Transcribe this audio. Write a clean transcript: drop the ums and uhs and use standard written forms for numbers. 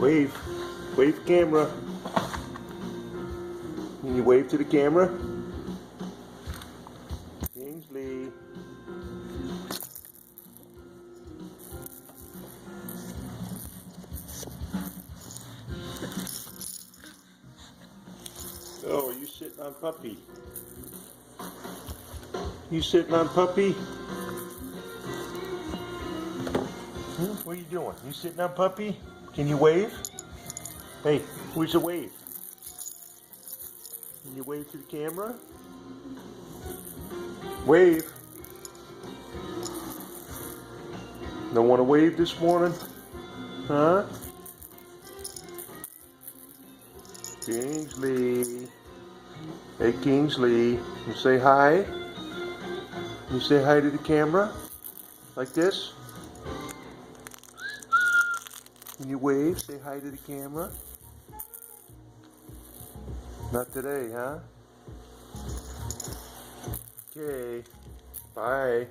Wave. Wave camera. Can you wave to the camera? Kingsley. Oh, you sitting on puppy? You sitting on puppy? What are you doing? You sitting on puppy? Can you wave? Hey, where's the wave? Can you wave to the camera? Wave. Don't want to wave this morning? Huh? Kingsley. Hey, Kingsley. You say hi? You say hi to the camera? Like this? Can you wave? Say hi to the camera? Not today, huh? Okay. Bye.